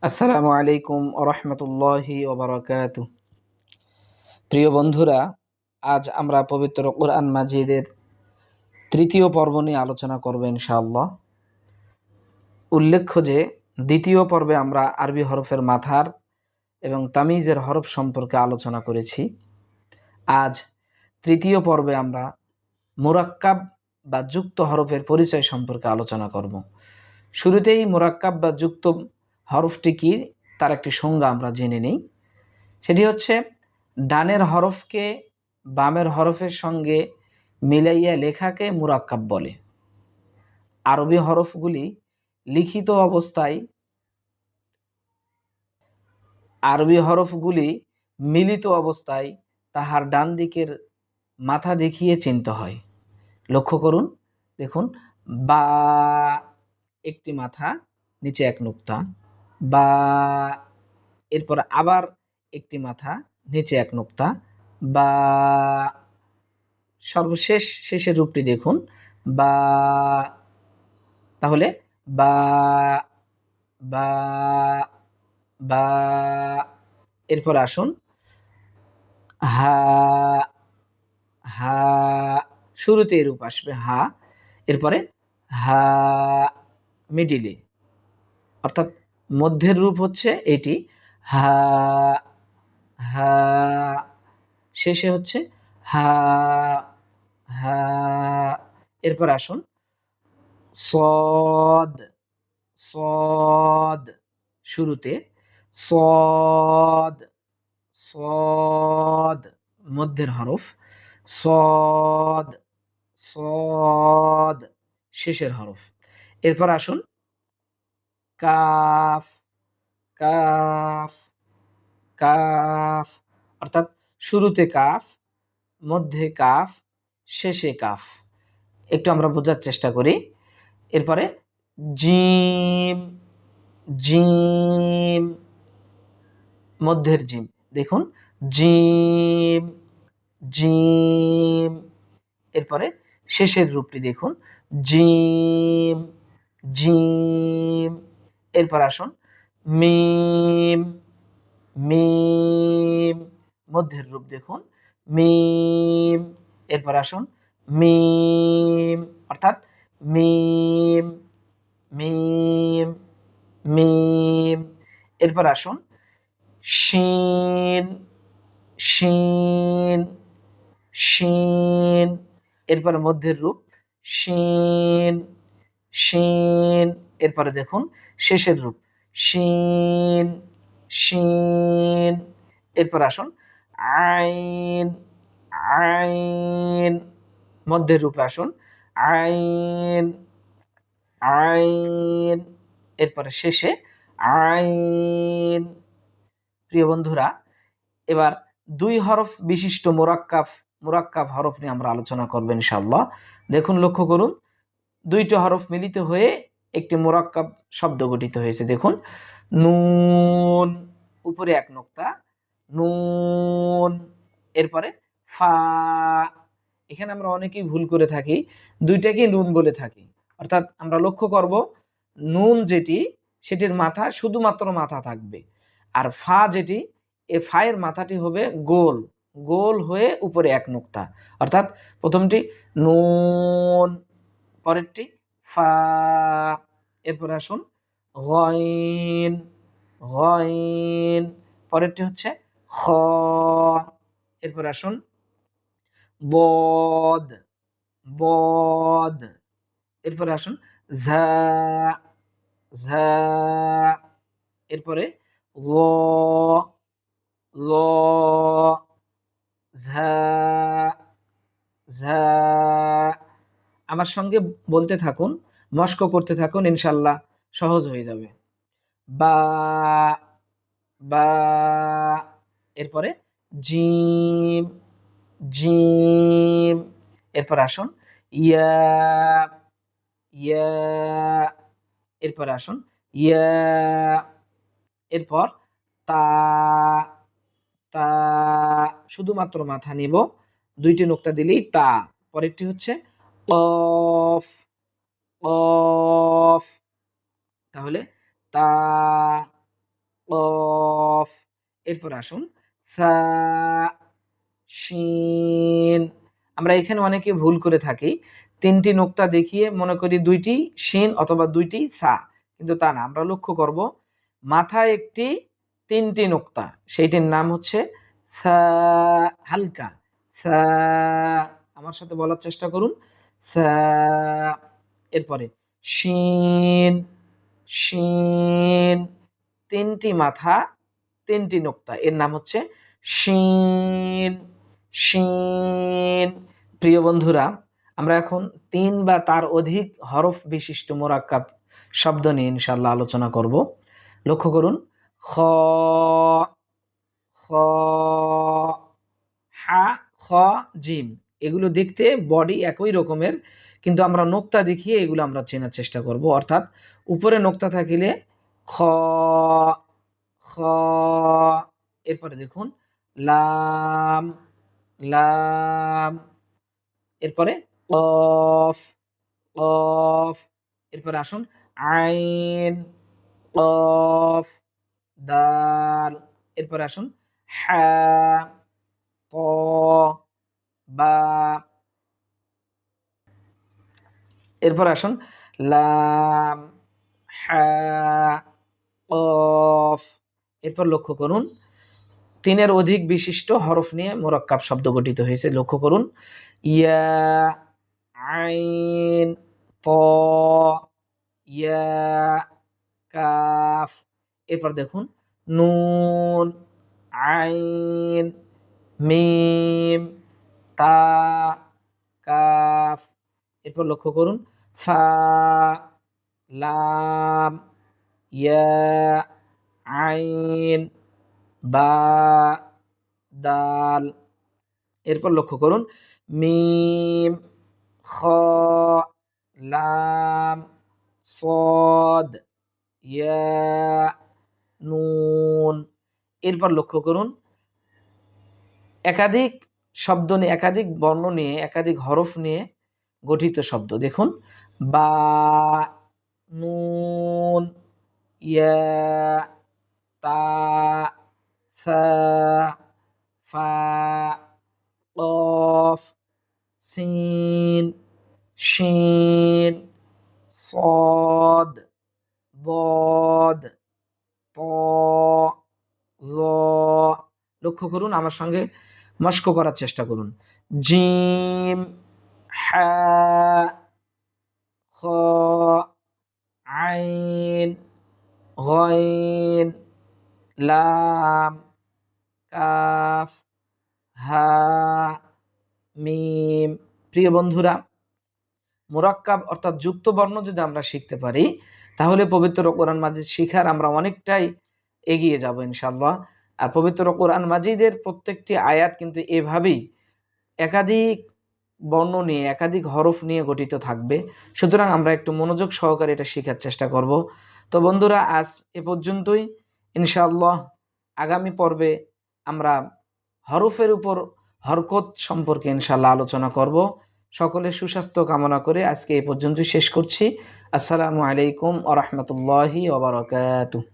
আসসালামু আলাইকুম রহমতুল্লাহি ওবরাকাতু। প্রিয় বন্ধুরা, আজ আমরা পবিত্র কোরআন মাজিদের তৃতীয় পর্ব নিয়ে আলোচনা করব ইনশাআল্লাহ। উল্লেখ্য যে দ্বিতীয় পর্বে আমরা আরবি হরফের মাথার এবং তামিজের হরফ সম্পর্কে আলোচনা করেছি। আজ তৃতীয় পর্বে আমরা মুরাক্কাব বা যুক্ত হরফের পরিচয় সম্পর্কে আলোচনা করব। শুরুতেই মুরাক্কাব বা যুক্ত হরফটি কি তার একটি সংজ্ঞা আমরা জেনে নিই। সেটি হচ্ছে ডানের হরফকে বামের হরফের সঙ্গে মিলাইয়া লেখাকে মুরাক্কাব বলে। আরবি হরফগুলি লিখিত অবস্থায় মিলিত অবস্থায় তাহার ডান দিকের মাথা দেখিয়ে চিনতে হয়। লক্ষ্য করুন, দেখুন, বা একটি মাথা, নিচে এক নুক্তা, বা এরপর আবার একটি মাথা, নিচে এক নুক্তা, বা সর্বশেষ শেষের রূপটি দেখুন, বা। তাহলে বা বা বা এরপর আসুন হা হা, শুরুতে রূপ আসবে হা, এরপরে হা মিডিলে, অর্থাৎ মধ্যের রূপ হচ্ছে এটি হা হা, শেষে হচ্ছে হা হা। এরপর আসুন সদ সদ, শুরুতে সদ সদ, মধ্যের হরফ সদ সদ, শেষের হরফ। এরপর আসুন কাফ কাফ কাফ, অর্থাৎ শুরুতে কাফ, মধ্যে কাফ, শেষে কাফ। একটু আমরা বোঝার চেষ্টা করি। এরপরে জিম জিম, মধ্যের জিম, দেখুন জিম জিম। এরপরে শেষের রূপটি দেখুন জিম জিম। এরপর আসুন মিম মিম, মধ্যের রূপ দেখুন মিম। এরপর আসুন মিম, অর্থাৎ মিম মিম মিম। এরপর আসুন শিন শিন শিন, এরপরে মধ্যের রূপ শিন শিন। এরপরে দেখুন শেষের রূপ শিন শিন। এরপর আসুন আইন আইন, মধ্যের রূপে আসুন আইন আইন। এরপরে শেষে আইন। প্রিয় বন্ধুরা, এবার দুই হরফ বিশিষ্ট মুরাক্কাব হরফ নিয়ে আমরা আলোচনা করব ইনশাআল্লাহ। দেখুন, লক্ষ্য করুন, দুইটি হরফ মিলিত হয়ে একটি মুরাক্কাব শব্দ গঠিত হয়েছে। দেখুন নুন, উপরে এক নুক্তা, নুন, এরপরে ফা। এখানে আমরা অনেকেই ভুল করে থাকি, দুইটাকে নুন বলে থাকি। অর্থাৎ আমরা লক্ষ্য করব, নুন যেটি, সেটির মাথা শুধুমাত্র মাথা থাকবে, আর ফা যেটি, এ ফায়ের মাথাটি হবে গোল, গোল হয়ে উপরে এক নুক্তা। অর্থাৎ প্রথমটি নুন, পরেরটি ফা। এরপর আসুন গইন গইন, পরেরটি হচ্ছে খ। এরপর আসুন বদ বদ। এরপরে আসুন ঝা ঝা। এরপরে ল ল, ঝা ঝা। আমার সঙ্গে বলতে থাকুন, মস্ক করতে থাকুন, ইনশাল্লাহ সহজ হয়ে যাবে। বা বা, এরপরে জিম জিম। এরপর আসুন ইয়া ইয়া। এরপর আসুন ইয়া। এরপর তা তা, শুধুমাত্র মাথা নিব, দুইটি নোক্তা দিলেই তা। পরেরটি হচ্ছে কফ কফ, তাহলে তা এরপর আসুন সা, শিন। আমরা এখানে অনেকে ভুল করে থাকি, ৩টি নোক্তা দেখিয়ে মনে করি ২টি শিন অথবা ২টি সা, কিন্তু তা না। আমরা লক্ষ্য করব মাথায় একটি ৩টি নোক্তা, সেইটির নাম হচ্ছে সা, হালকা সা। আমার সাথে বলার চেষ্টা করুন, সা। এরপরে শিন, শিন, ৩টি মাথা ৩টি নোক্তা, এর নাম হচ্ছে শিন, শিন। প্রিয় বন্ধুরা, আমরা এখন ৩ বা তার অধিক হরফ বিশিষ্ট মোরাক্কাব শব্দ নিয়ে ইনশাআল্লাহ আলোচনা করব। লক্ষ্য করুন, খ, খ, হা, খ, জিম। এগুলো দেখতে বডি একই রকমের, কিন্তু আমরা নোক্তা দেখিয়ে এগুলো আমরা চেনার চেষ্টা করব। অর্থাৎ উপরে নোক্তা থাকিলে খ, খ। এরপরে দেখুন লাম, লাম। এরপরে কফ, কফ। এরপরে আসুন আইন, কফ, দাল। এরপরে আসুন হা, ক, বা। এরপর আসুন লাম, হা, কফ। এরপর লক্ষ্য করুন ৩-এর অধিক বিশিষ্ট হরফ নিয়ে মোরাক্কাব শব্দ গঠিত হয়েছে। লক্ষ্য করুন ইয়া, আইন, ত, ইয়া, কাফ। এরপর দেখুন নুন, আইন, মিম, তা, কাফ। এরপর লক্ষ্য করুন ফা, লাম, ইয়া, আইন, বা, দাল। এরপর লক্ষ্য করুন মিম, খ, লাম, সদ, ইয়া, নুন। এরপর লক্ষ্য করুন একাধিক শব্দ নিয়ে, একাধিক বর্ণ নিয়ে, একাধিক হরফ নিয়ে গঠিত শব্দ। দেখুন বা, নুন, ইয়া, তা, সা, ফা, কফ, সিন, শিন, সদ, বদ, ত, জ। লক্ষ্য করুন, আমার সঙ্গে মস্ক করার চেষ্টা করুন। জিম, হা, খ, আইন, গইন, লাম, কাফ, হা, মিম। প্রিয় বন্ধুরা, মুরাক্কাব অর্থাৎ যুক্ত বর্ণ যদি আমরা শিখতে পারি, তাহলে পবিত্র কোরআন মাজিদ শিখার আমরা অনেকটাই এগিয়ে যাব ইনশাআল্লাহ। আর পবিত্র কোরআন মাজিদের প্রত্যেকটি আয়াত কিন্তু এভাবেই একাধিক বর্ণ নিয়ে, একাধিক হরফ নিয়ে গঠিত থাকবে। সুতরাং আমরা একটু মনোযোগ সহকারে এটা শেখার চেষ্টা করব। তো বন্ধুরা, আজ এ পর্যন্তই। ইনশাআল্লাহ আগামী পর্বে আমরা হরফের উপর হরকত সম্পর্কে ইনশাআল্লাহ আলোচনা করব। সকলের সুস্বাস্থ্য কামনা করে আজকে এই পর্যন্তই শেষ করছি। আসসালামু আলাইকুম ওয়া রাহমাতুল্লাহি ওয়া বারাকাতুহু।